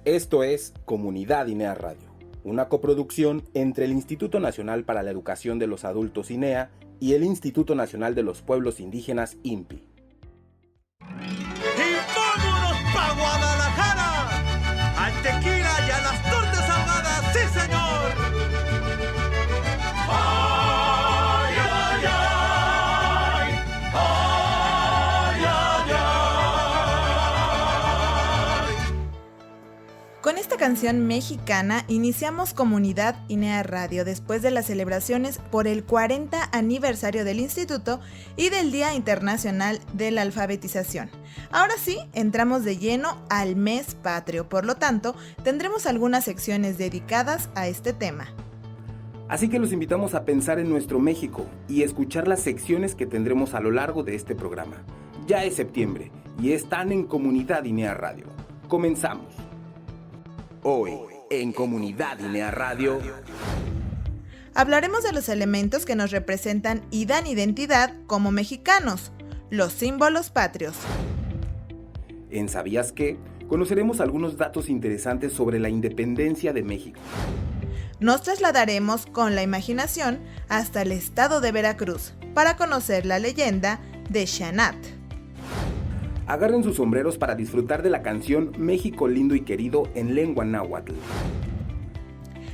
Esto es Comunidad INEA Radio, una coproducción entre el Instituto Nacional para la Educación de los Adultos INEA y el Instituto Nacional de los Pueblos Indígenas INPI. ¡Y vámonos pa' Guadalajara! ¡Al tequila y a las tortas ahogadas! ¡Sí, señor! ¡Ay, ay, ay! ¡Ay, ay, ay! Con esta canción mexicana iniciamos Comunidad INEA Radio después de las celebraciones por el 40 aniversario del Instituto y del Día Internacional de la Alfabetización. Ahora sí, entramos de lleno al mes patrio, por lo tanto, tendremos algunas secciones dedicadas a este tema. Así que los invitamos a pensar en nuestro México y escuchar las secciones que tendremos a lo largo de este programa. Ya es septiembre y están en Comunidad INEA Radio. Comenzamos. Hoy, en Comunidad INEA Radio, hablaremos de los elementos que nos representan y dan identidad como mexicanos, los símbolos patrios. En ¿Sabías qué? Conoceremos algunos datos interesantes sobre la independencia de México. Nos trasladaremos con la imaginación hasta el estado de Veracruz para conocer la leyenda de Xanat. Agarren sus sombreros para disfrutar de la canción México lindo y querido en lengua náhuatl.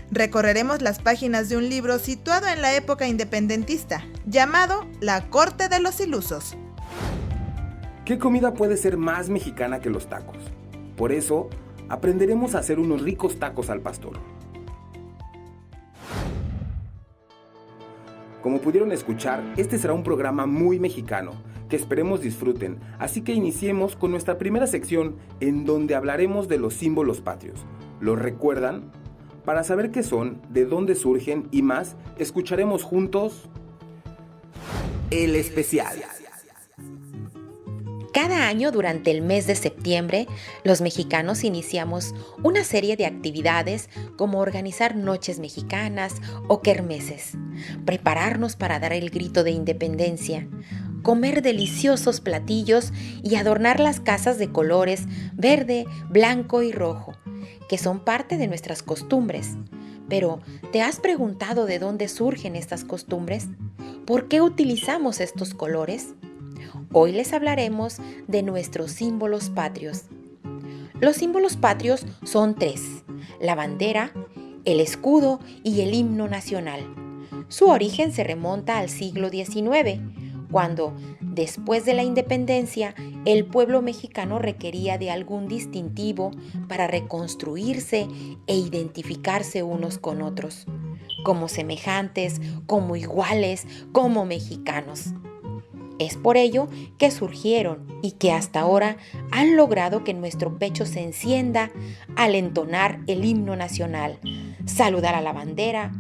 Recorreremos las páginas de un libro situado en la época independentista, llamado La Corte de los Ilusos. ¿Qué comida puede ser más mexicana que los tacos? Por eso, aprenderemos a hacer unos ricos tacos al pastor. Como pudieron escuchar, este será un programa muy mexicano, que esperemos disfruten, así que iniciemos con nuestra primera sección en donde hablaremos de los símbolos patrios. ¿Los recuerdan? Para saber qué son, de dónde surgen y más, escucharemos juntos El Especial. Cada año durante el mes de septiembre, los mexicanos iniciamos una serie de actividades como organizar noches mexicanas o kermeses, prepararnos para dar el grito de independencia, comer deliciosos platillos y adornar las casas de colores verde, blanco y rojo, que son parte de nuestras costumbres. Pero, ¿te has preguntado de dónde surgen estas costumbres? ¿Por qué utilizamos estos colores? Hoy les hablaremos de nuestros símbolos patrios. Los símbolos patrios son 3: la bandera, el escudo y el himno nacional. Su origen se remonta al siglo XIX, cuando, después de la independencia, el pueblo mexicano requería de algún distintivo para reconstruirse e identificarse unos con otros, como semejantes, como iguales, como mexicanos. Es por ello que surgieron y que hasta ahora han logrado que nuestro pecho se encienda al entonar el himno nacional, saludar a la bandera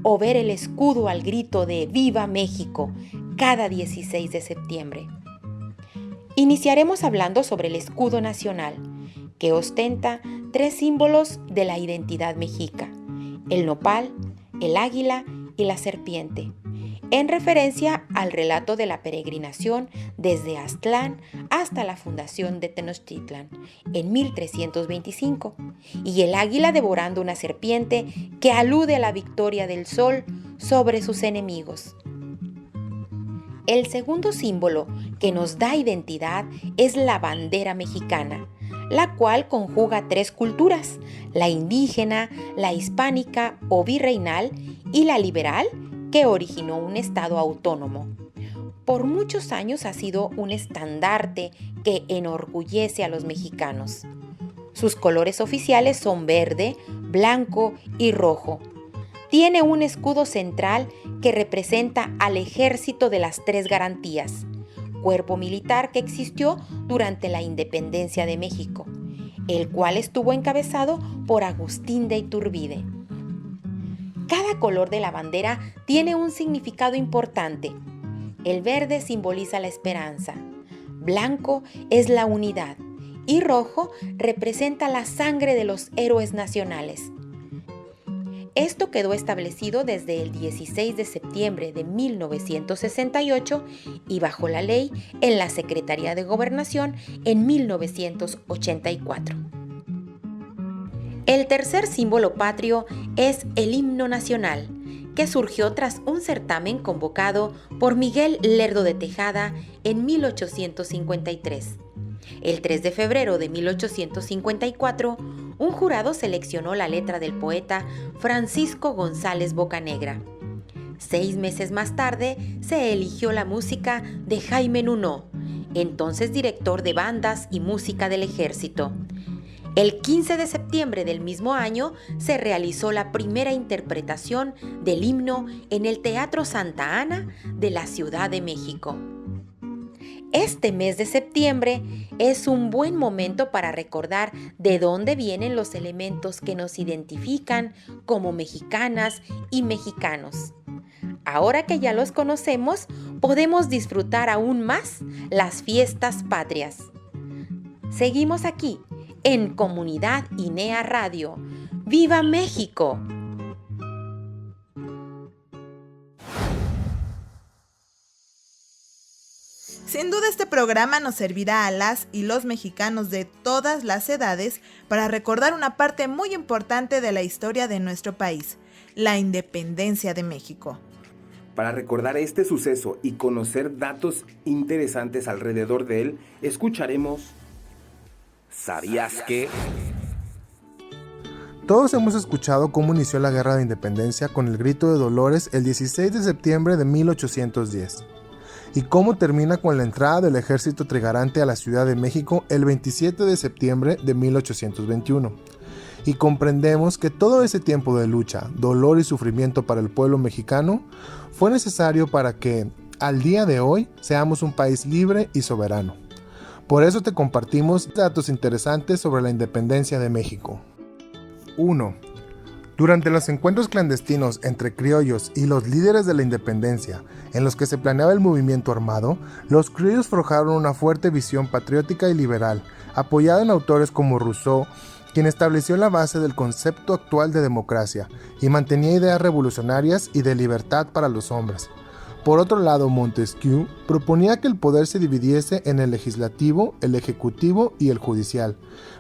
o ver el escudo al grito de ¡Viva México! Cada 16 de septiembre. Iniciaremos hablando sobre el escudo nacional, que ostenta 3 símbolos de la identidad mexica: el nopal, el águila y la serpiente, en referencia al relato de la peregrinación desde Aztlán hasta la fundación de Tenochtitlan en 1325, y el águila devorando una serpiente que alude a la victoria del sol sobre sus enemigos. El segundo símbolo que nos da identidad es la bandera mexicana, la cual conjuga 3 culturas: la indígena, la hispánica o virreinal y la liberal, que originó un estado autónomo. Por muchos años ha sido un estandarte que enorgullece a los mexicanos. Sus colores oficiales son verde, blanco y rojo. Tiene un escudo central que representa al ejército de las 3 garantías, cuerpo militar que existió durante la independencia de México, el cual estuvo encabezado por Agustín de Iturbide. Cada color de la bandera tiene un significado importante. El verde simboliza la esperanza, blanco es la unidad y rojo representa la sangre de los héroes nacionales. Esto quedó establecido desde el 16 de septiembre de 1968 y bajo la ley en la Secretaría de Gobernación en 1984. El tercer símbolo patrio es el himno nacional, que surgió tras un certamen convocado por Miguel Lerdo de Tejada en 1853. El 3 de febrero de 1854, un jurado seleccionó la letra del poeta Francisco González Bocanegra. 6 meses más tarde se eligió la música de Jaime Nuno, entonces director de bandas y música del ejército. El 15 de septiembre del mismo año se realizó la primera interpretación del himno en el Teatro Santa Ana de la Ciudad de México. Este mes de septiembre es un buen momento para recordar de dónde vienen los elementos que nos identifican como mexicanas y mexicanos. Ahora que ya los conocemos, podemos disfrutar aún más las fiestas patrias. Seguimos aquí, en Comunidad INEA Radio. ¡Viva México! Sin duda este programa nos servirá a las y los mexicanos de todas las edades para recordar una parte muy importante de la historia de nuestro país, la independencia de México. Para recordar este suceso y conocer datos interesantes alrededor de él, escucharemos ¿Sabías que? Todos hemos escuchado cómo inició la Guerra de Independencia con el Grito de Dolores el 16 de septiembre de 1810 y cómo termina con la entrada del ejército trigarante a la Ciudad de México el 27 de septiembre de 1821. Y comprendemos que todo ese tiempo de lucha, dolor y sufrimiento para el pueblo mexicano fue necesario para que, al día de hoy, seamos un país libre y soberano. Por eso te compartimos datos interesantes sobre la independencia de México. 1. Durante los encuentros clandestinos entre criollos y los líderes de la independencia, en los que se planeaba el movimiento armado, los criollos forjaron una fuerte visión patriótica y liberal, apoyada en autores como Rousseau, quien estableció la base del concepto actual de democracia y mantenía ideas revolucionarias y de libertad para los hombres. Por otro lado, Montesquieu proponía que el poder se dividiese en el legislativo, el ejecutivo y el judicial,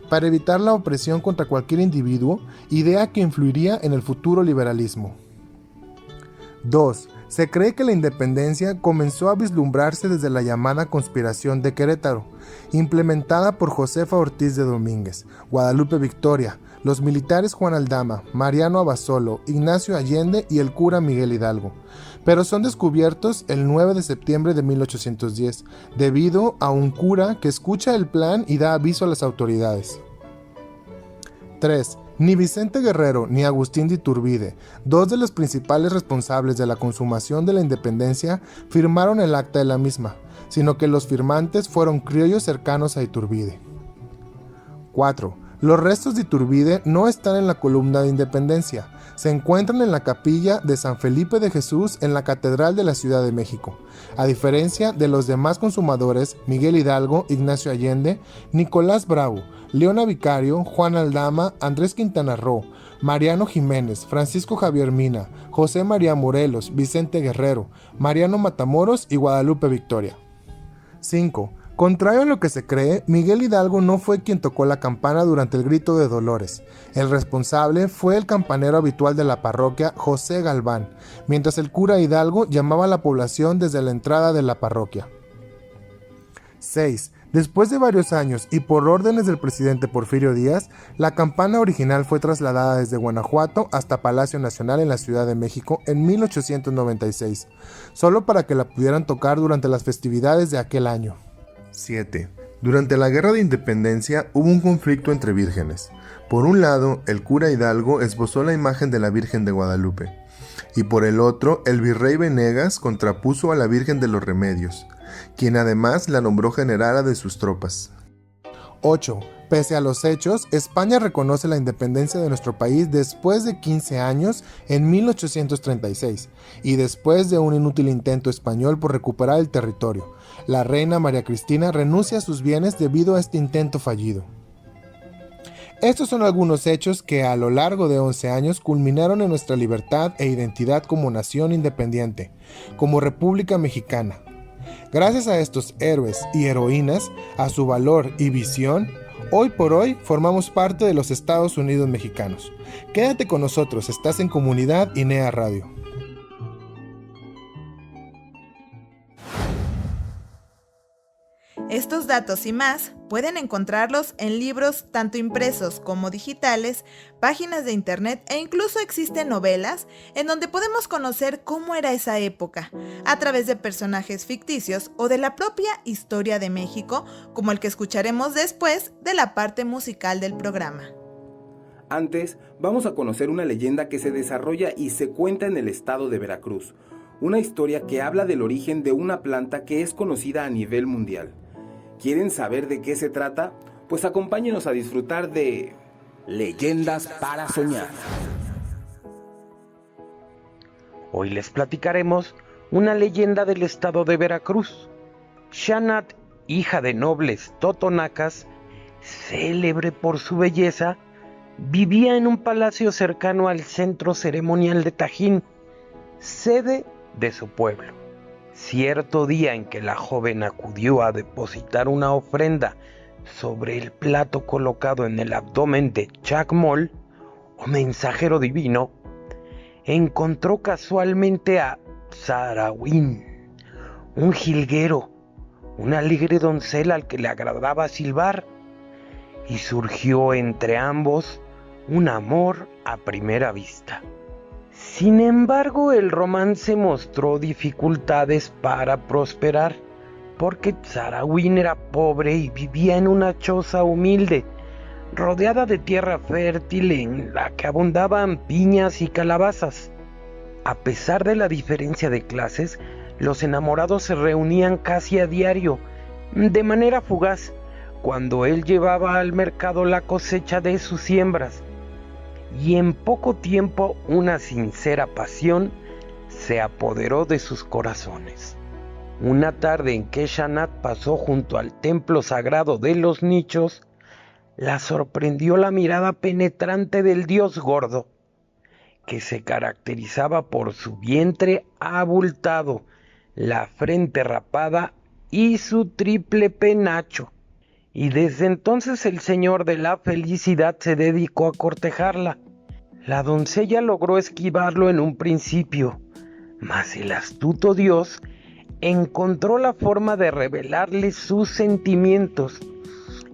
para evitar la opresión contra cualquier individuo, idea que influiría en el futuro liberalismo. 2. Se cree que la independencia comenzó a vislumbrarse desde la llamada Conspiración de Querétaro, implementada por Josefa Ortiz de Domínguez, Guadalupe Victoria, los militares Juan Aldama, Mariano Abasolo, Ignacio Allende y el cura Miguel Hidalgo, pero son descubiertos el 9 de septiembre de 1810, debido a un cura que escucha el plan y da aviso a las autoridades. 3. Ni Vicente Guerrero ni Agustín de Iturbide, dos de los principales responsables de la consumación de la independencia, firmaron el acta de la misma, sino que los firmantes fueron criollos cercanos a Iturbide. 4. Los restos de Iturbide no están en la columna de Independencia, se encuentran en la capilla de San Felipe de Jesús en la Catedral de la Ciudad de México, a diferencia de los demás consumadores Miguel Hidalgo, Ignacio Allende, Nicolás Bravo, Leona Vicario, Juan Aldama, Andrés Quintana Roo, Mariano Jiménez, Francisco Javier Mina, José María Morelos, Vicente Guerrero, Mariano Matamoros y Guadalupe Victoria. 5. Contrario a lo que se cree, Miguel Hidalgo no fue quien tocó la campana durante el Grito de Dolores. El responsable fue el campanero habitual de la parroquia, José Galván, mientras el cura Hidalgo llamaba a la población desde la entrada de la parroquia. 6. Después de varios años y por órdenes del presidente Porfirio Díaz, la campana original fue trasladada desde Guanajuato hasta Palacio Nacional en la Ciudad de México en 1896, solo para que la pudieran tocar durante las festividades de aquel año. 7. Durante la Guerra de Independencia hubo un conflicto entre vírgenes. Por un lado, el cura Hidalgo esbozó la imagen de la Virgen de Guadalupe, y por el otro, el virrey Venegas contrapuso a la Virgen de los Remedios, quien además la nombró generala de sus tropas. 8. Pese a los hechos, España reconoce la independencia de nuestro país después de 15 años en 1836 y después de un inútil intento español por recuperar el territorio. La reina María Cristina renuncia a sus bienes debido a este intento fallido. Estos son algunos hechos que a lo largo de 11 años culminaron en nuestra libertad e identidad como nación independiente, como República Mexicana. Gracias a estos héroes y heroínas, a su valor y visión, Hoy por hoy formamos parte de los Estados Unidos mexicanos. Quédate con nosotros, estás en Comunidad INEA Radio. Estos datos y más pueden encontrarlos en libros tanto impresos como digitales, páginas de internet e incluso existen novelas en donde podemos conocer cómo era esa época, a través de personajes ficticios o de la propia historia de México, como el que escucharemos después de la parte musical del programa. Antes, vamos a conocer una leyenda que se desarrolla y se cuenta en el estado de Veracruz, una historia que habla del origen de una planta que es conocida a nivel mundial. ¿Quieren saber de qué se trata? Pues acompáñenos a disfrutar de Leyendas para Soñar. Hoy les platicaremos una leyenda del estado de Veracruz. Xanat, hija de nobles totonacas, célebre por su belleza, vivía en un palacio cercano al centro ceremonial de Tajín, sede de su pueblo. Cierto día en que la joven acudió a depositar una ofrenda sobre el plato colocado en el abdomen de Chacmol, o mensajero divino, encontró casualmente a Sarawin, un jilguero, una alegre doncella al que le agradaba silbar, y surgió entre ambos un amor a primera vista. Sin embargo, el romance mostró dificultades para prosperar, porque Sarawin era pobre y vivía en una choza humilde, rodeada de tierra fértil en la que abundaban piñas y calabazas. A pesar de la diferencia de clases, los enamorados se reunían casi a diario, de manera fugaz, cuando él llevaba al mercado la cosecha de sus siembras. Y en poco tiempo una sincera pasión se apoderó de sus corazones. Una tarde en que Xanat pasó junto al templo sagrado de los nichos, la sorprendió la mirada penetrante del dios gordo, que se caracterizaba por su vientre abultado, la frente rapada y su triple penacho. Y desde entonces el señor de la felicidad se dedicó a cortejarla. La doncella logró esquivarlo en un principio, mas el astuto dios encontró la forma de revelarle sus sentimientos,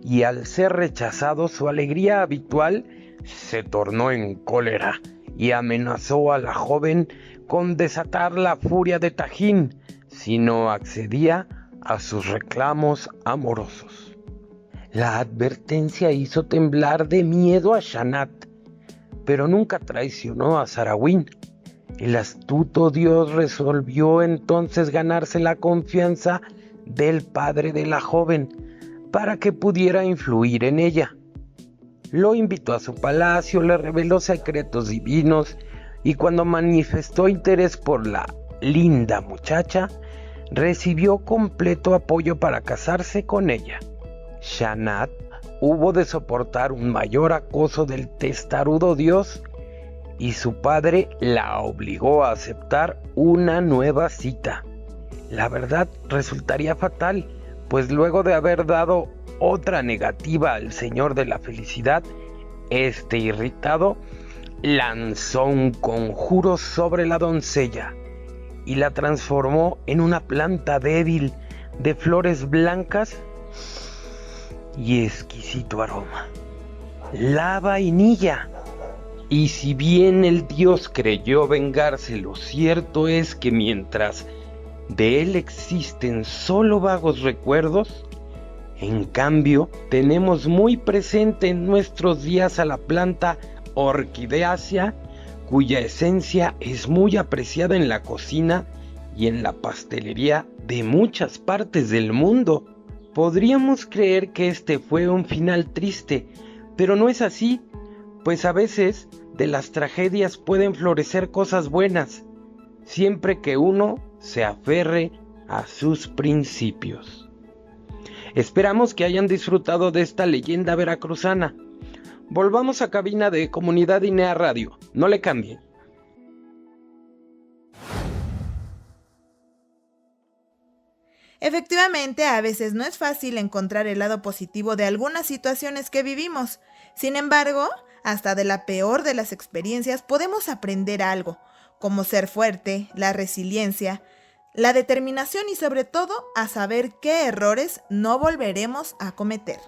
y al ser rechazado su alegría habitual se tornó en cólera y amenazó a la joven con desatar la furia de Tajín si no accedía a sus reclamos amorosos. La advertencia hizo temblar de miedo a Xanat, pero nunca traicionó a Sarawin. El astuto dios resolvió entonces ganarse la confianza del padre de la joven para que pudiera influir en ella. Lo invitó a su palacio, le reveló secretos divinos y cuando manifestó interés por la linda muchacha, recibió completo apoyo para casarse con ella. Xanat hubo de soportar un mayor acoso del testarudo dios y su padre la obligó a aceptar una nueva cita. La verdad resultaría fatal, pues luego de haber dado otra negativa al señor de la felicidad, este irritado lanzó un conjuro sobre la doncella y la transformó en una planta débil de flores blancas y exquisito aroma, la vainilla. Y si bien el dios creyó vengarse, lo cierto es que mientras de él existen solo vagos recuerdos, en cambio tenemos muy presente en nuestros días a la planta orquidácea, cuya esencia es muy apreciada en la cocina y en la pastelería de muchas partes del mundo. Podríamos creer que este fue un final triste, pero no es así, pues a veces de las tragedias pueden florecer cosas buenas, siempre que uno se aferre a sus principios. Esperamos que hayan disfrutado de esta leyenda veracruzana. Volvamos a cabina de Comunidad INEA Radio, no le cambien. Efectivamente, a veces no es fácil encontrar el lado positivo de algunas situaciones que vivimos. Sin embargo, hasta de la peor de las experiencias podemos aprender algo, como ser fuerte, la resiliencia, la determinación y sobre todo a saber qué errores no volveremos a cometer.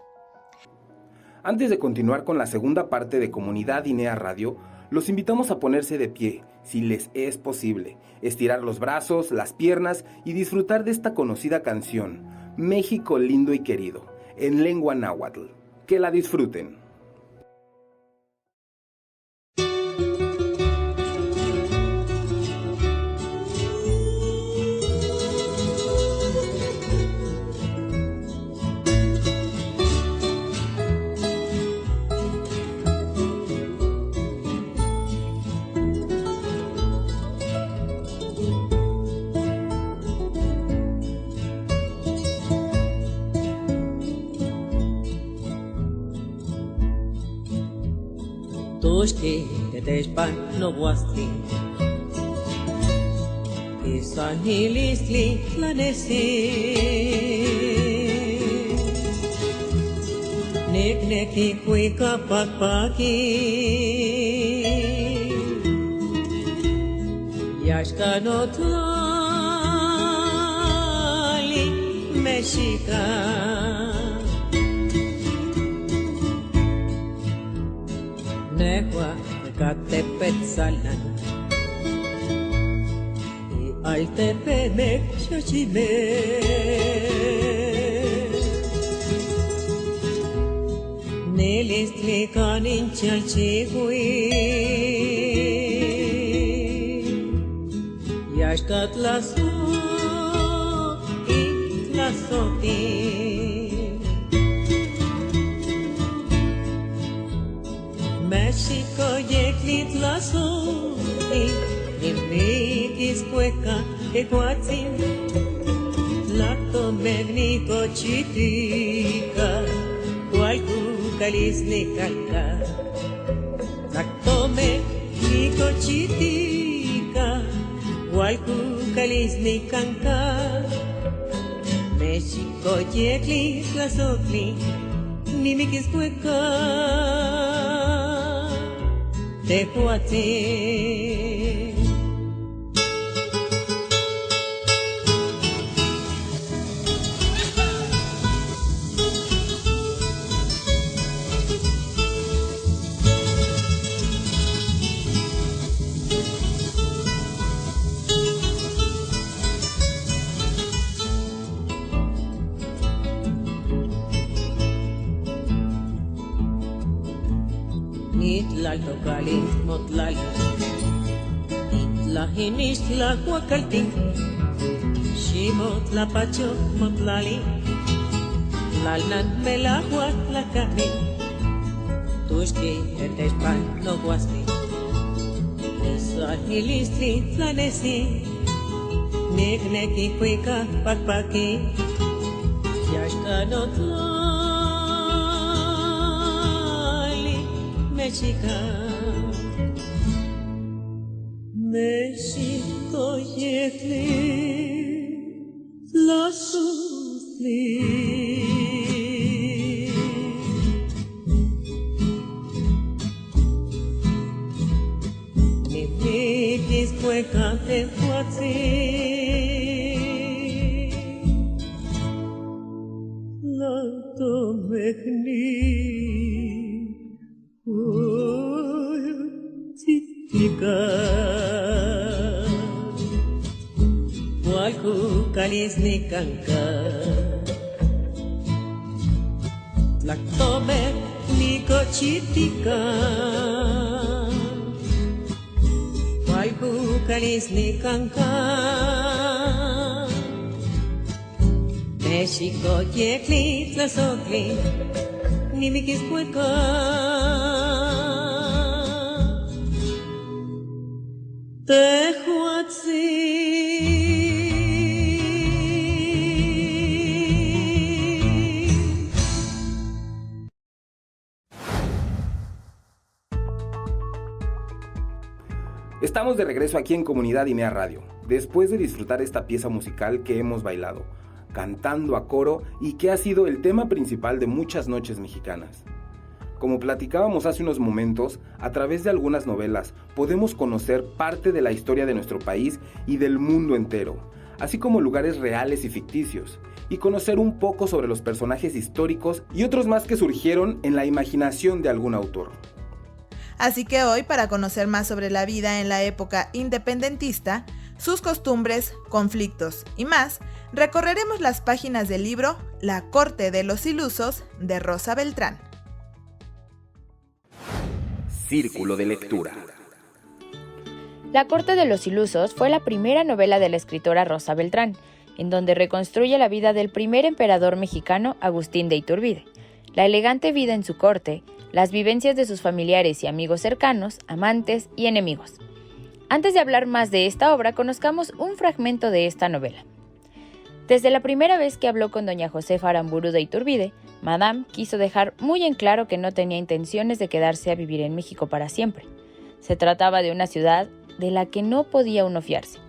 Antes de continuar con la segunda parte de Comunidad INEA Radio, los invitamos a ponerse de pie, si les es posible, estirar los brazos, las piernas y disfrutar de esta conocida canción, México lindo y querido, en lengua náhuatl. Que la disfruten. Toshki teteshpan no wasti Isanilistli tlanesi Nekneki kuika pakpaki Yashkano tlali Mexica Nehua Catepetzalan y Altepemec Xochimé Nelistlican Inchalchihui Yaxcatlazo y Tlazoti México yeklitlazote, nimikis cueca ecuatzin, lacto magnico chitica, cualcucalis nicalca. Lacto magnico chitica, cualcucalis nicanca. México yeklitlazote, nimikis cueca. Tehuate. Itlali, motlali, itlahinis la huacaltin, shimot la pacho motlali, lalnan me la huat la camin, tushki etespan no guasti, isahilistli tlanesi, nigneki huika pakpaki, yashkanot Mexica, México yekli la sufli. Mi pikis cueca te fuatzi, la tomekni. Walku kalis ni kanka Tlaktome ni kochitika Walku kalis ni kanka México yekli tlazokli Nimikis cueca Estamos de regreso aquí en Comunidad INEA Radio, después de disfrutar esta pieza musical que hemos bailado. cantando a coro y que ha sido el tema principal de muchas noches mexicanas. Como platicábamos hace unos momentos, a través de algunas novelas podemos conocer parte de la historia de nuestro país y del mundo entero, así como lugares reales y ficticios, y conocer un poco sobre los personajes históricos y otros más que surgieron en la imaginación de algún autor. Así que hoy, para conocer más sobre la vida en la época independentista, sus costumbres, conflictos y más, recorreremos las páginas del libro La Corte de los Ilusos de Rosa Beltrán. Círculo de lectura. La Corte de los Ilusos fue la primera novela de la escritora Rosa Beltrán, en donde reconstruye la vida del primer emperador mexicano Agustín de Iturbide, la elegante vida en su corte, las vivencias de sus familiares y amigos cercanos, amantes y enemigos. Antes de hablar más de esta obra, conozcamos un fragmento de esta novela. Desde la primera vez que habló con doña Josefa Aramburu de Iturbide, Madame quiso dejar muy en claro que no tenía intenciones de quedarse a vivir en México para siempre. Se trataba de una ciudad de la que no podía uno fiarse.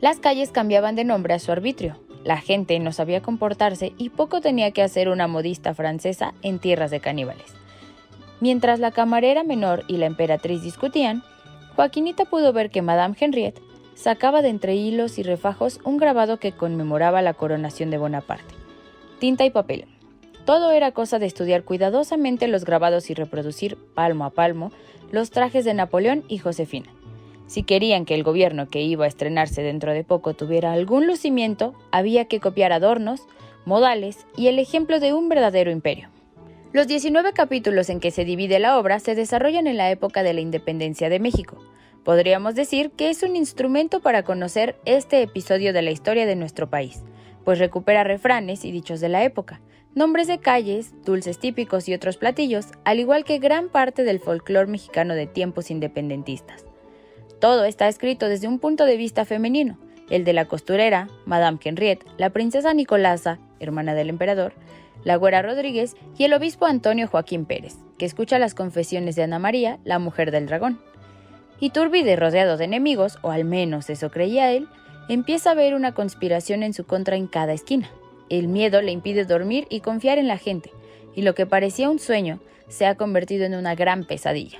Las calles cambiaban de nombre a su arbitrio, la gente no sabía comportarse y poco tenía que hacer una modista francesa en tierras de caníbales. Mientras la camarera menor y la emperatriz discutían, Joaquinita pudo ver que Madame Henriette sacaba de entre hilos y refajos un grabado que conmemoraba la coronación de Bonaparte. Tinta y papel. Todo era cosa de estudiar cuidadosamente los grabados y reproducir, palmo a palmo, los trajes de Napoleón y Josefina. Si querían que el gobierno que iba a estrenarse dentro de poco tuviera algún lucimiento, había que copiar adornos, modales y el ejemplo de un verdadero imperio. Los 19 capítulos en que se divide la obra se desarrollan en la época de la independencia de México. Podríamos decir que es un instrumento para conocer este episodio de la historia de nuestro país, pues recupera refranes y dichos de la época, nombres de calles, dulces típicos y otros platillos, al igual que gran parte del folclore mexicano de tiempos independentistas. Todo está escrito desde un punto de vista femenino, el de la costurera, Madame Henriette, la princesa Nicolasa, hermana del emperador, la güera Rodríguez y el obispo Antonio Joaquín Pérez, que escucha las confesiones de Ana María, la mujer del dragón. Iturbide, rodeado de enemigos, o al menos eso creía él, empieza a ver una conspiración en su contra en cada esquina. El miedo le impide dormir y confiar en la gente, y lo que parecía un sueño se ha convertido en una gran pesadilla.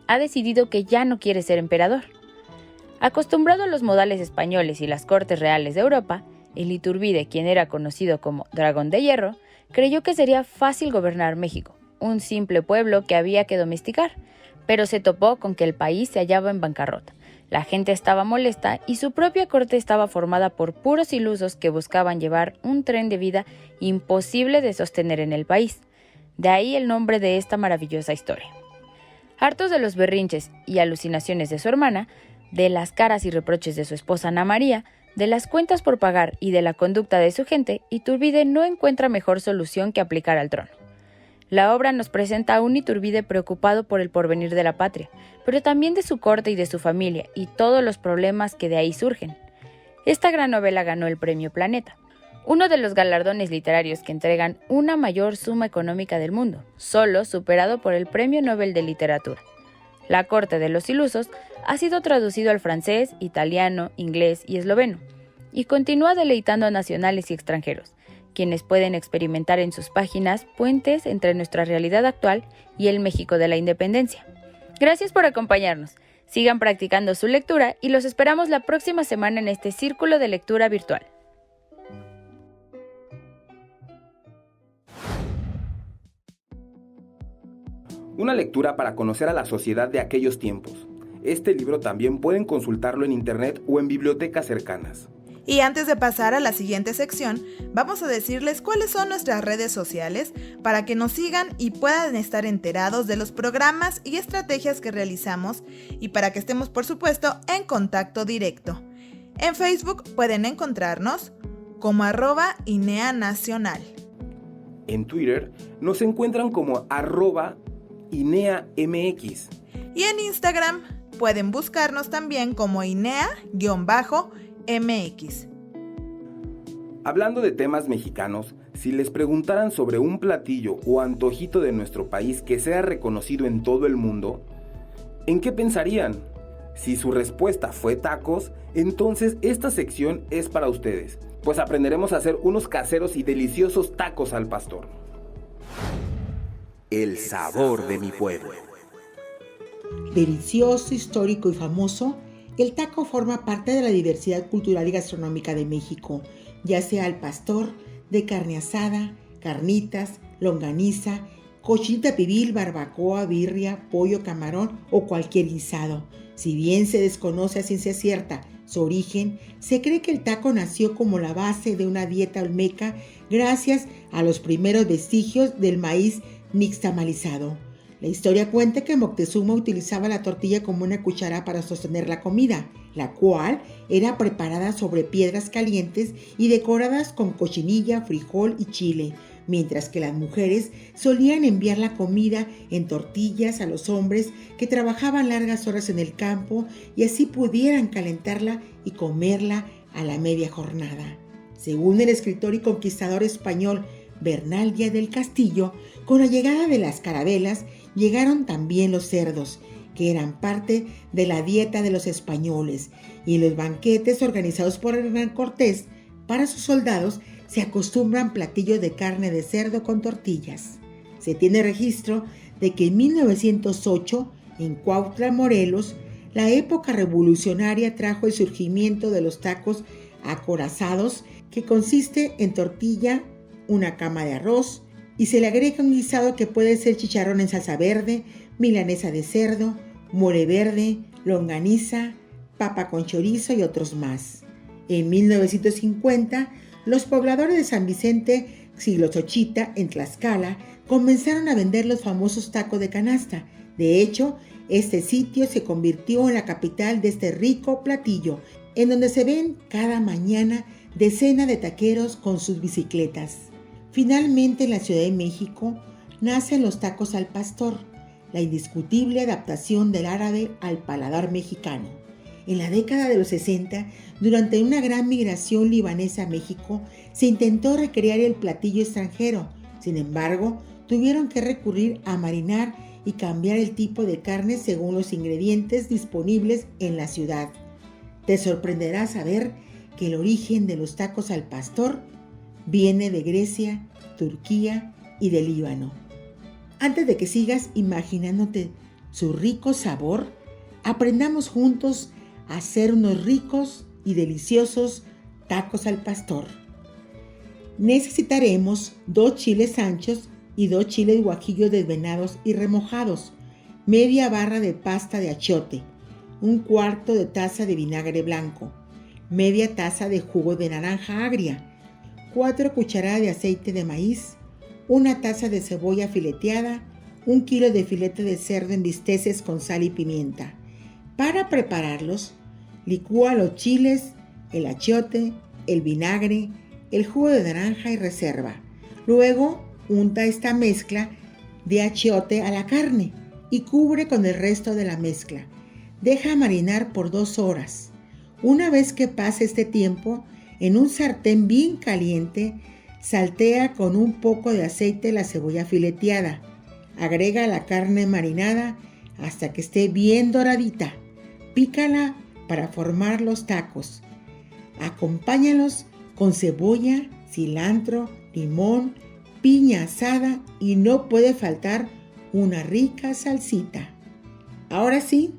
Ha decidido que ya no quiere ser emperador. Acostumbrado a los modales españoles y las cortes reales de Europa, el Iturbide, quien era conocido como Dragón de Hierro, creyó que sería fácil gobernar México, un simple pueblo que había que domesticar, pero se topó con que el país se hallaba en bancarrota. La gente estaba molesta y su propia corte estaba formada por puros ilusos que buscaban llevar un tren de vida imposible de sostener en el país. De ahí el nombre de esta maravillosa historia. Hartos de los berrinches y alucinaciones de su hermana, de las caras y reproches de su esposa Ana María, de las cuentas por pagar y de la conducta de su gente, Iturbide no encuentra mejor solución que aplicar al trono. La obra nos presenta a un Iturbide preocupado por el porvenir de la patria, pero también de su corte y de su familia y todos los problemas que de ahí surgen. Esta gran novela ganó el Premio Planeta, uno de los galardones literarios que entregan una mayor suma económica del mundo, solo superado por el Premio Nobel de Literatura. La Corte de los Ilusos ha sido traducido al francés, italiano, inglés y esloveno, y continúa deleitando a nacionales y extranjeros, quienes pueden experimentar en sus páginas puentes entre nuestra realidad actual y el México de la independencia. Gracias por acompañarnos. Sigan practicando su lectura y los esperamos la próxima semana en este círculo de lectura virtual. Una lectura para conocer a la sociedad de aquellos tiempos. Este libro también pueden consultarlo en internet o en bibliotecas cercanas. Y antes de pasar a la siguiente sección, vamos a decirles cuáles son nuestras redes sociales para que nos sigan y puedan estar enterados de los programas y estrategias que realizamos y para que estemos, por supuesto, en contacto directo. En Facebook pueden encontrarnos como @INEANacional. En Twitter nos encuentran como @INEAMX. Y en Instagram pueden buscarnos también como INEA_MX. Hablando de temas mexicanos, si les preguntaran sobre un platillo o antojito de nuestro país que sea reconocido en todo el mundo, ¿en qué pensarían? Si su respuesta fue tacos, entonces esta sección es para ustedes, pues aprenderemos a hacer unos caseros y deliciosos tacos al pastor. El sabor de mi pueblo. Delicioso, histórico y famoso, el taco forma parte de la diversidad cultural y gastronómica de México, ya sea al pastor, de carne asada, carnitas, longaniza, cochinita pibil, barbacoa, birria, pollo, camarón o cualquier guisado. Si bien se desconoce a ciencia cierta su origen, se cree que el taco nació como la base de una dieta olmeca gracias a los primeros vestigios del maíz nixtamalizado. La historia cuenta que Moctezuma utilizaba la tortilla como una cuchara para sostener la comida, la cual era preparada sobre piedras calientes y decoradas con cochinilla, frijol y chile, mientras que las mujeres solían enviar la comida en tortillas a los hombres que trabajaban largas horas en el campo y así pudieran calentarla y comerla a la media jornada. Según el escritor y conquistador español Bernal Díaz del Castillo, con la llegada de las carabelas llegaron también los cerdos, que eran parte de la dieta de los españoles, y en los banquetes organizados por Hernán Cortés para sus soldados se acostumbran platillos de carne de cerdo con tortillas. Se tiene registro de que en 1908, en Cuautla, Morelos, la época revolucionaria trajo el surgimiento de los tacos acorazados, que consiste en tortilla, una cama de arroz, y se le agrega un guisado que puede ser chicharrón en salsa verde, milanesa de cerdo, mole verde, longaniza, papa con chorizo y otros más. En 1950, los pobladores de San Vicente, Xilotzochita, en Tlaxcala, comenzaron a vender los famosos tacos de canasta. De hecho, este sitio se convirtió en la capital de este rico platillo, en donde se ven cada mañana decenas de taqueros con sus bicicletas. Finalmente, en la Ciudad de México, nacen los tacos al pastor, la indiscutible adaptación del árabe al paladar mexicano. En la década de los 60, durante una gran migración libanesa a México, se intentó recrear el platillo extranjero. Sin embargo, tuvieron que recurrir a marinar y cambiar el tipo de carne según los ingredientes disponibles en la ciudad. Te sorprenderá saber que el origen de los tacos al pastor viene de Grecia, Turquía y del Líbano. Antes de que sigas imaginándote su rico sabor, aprendamos juntos a hacer unos ricos y deliciosos tacos al pastor. Necesitaremos 2 chiles anchos y 2 chiles guajillos desvenados y remojados, media barra de pasta de achiote, 1/4 de taza de vinagre blanco, media taza de jugo de naranja agria, 4 cucharadas de aceite de maíz, 1 taza de cebolla fileteada, 1 kilo de filete de cerdo en bisteces con sal y pimienta. Para prepararlos, licúa los chiles, el achiote, el vinagre, el jugo de naranja y reserva. Luego, unta esta mezcla de achiote a la carne y cubre con el resto de la mezcla. Deja marinar por 2 horas. Una vez que pase este tiempo, en un sartén bien caliente, saltea con un poco de aceite la cebolla fileteada. Agrega la carne marinada hasta que esté bien doradita. Pícala para formar los tacos. Acompáñalos con cebolla, cilantro, limón, piña asada y no puede faltar una rica salsita. Ahora sí,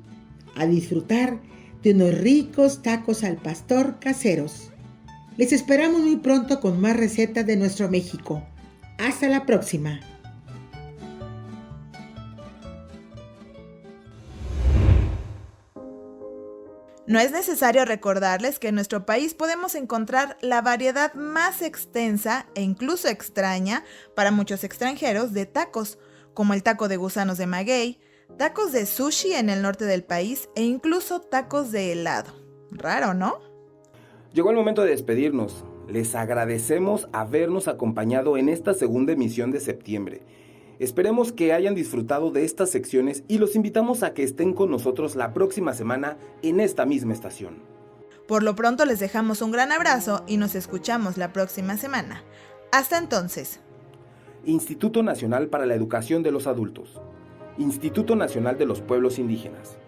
a disfrutar de unos ricos tacos al pastor caseros. Les esperamos muy pronto con más recetas de nuestro México. Hasta la próxima. No es necesario recordarles que en nuestro país podemos encontrar la variedad más extensa e incluso extraña para muchos extranjeros de tacos, como el taco de gusanos de maguey, tacos de sushi en el norte del país e incluso tacos de helado. Raro, ¿no? Llegó el momento de despedirnos. Les agradecemos habernos acompañado en esta segunda emisión de septiembre. Esperemos que hayan disfrutado de estas secciones y los invitamos a que estén con nosotros la próxima semana en esta misma estación. Por lo pronto les dejamos un gran abrazo y nos escuchamos la próxima semana. Hasta entonces. Instituto Nacional para la Educación de los Adultos. Instituto Nacional de los Pueblos Indígenas.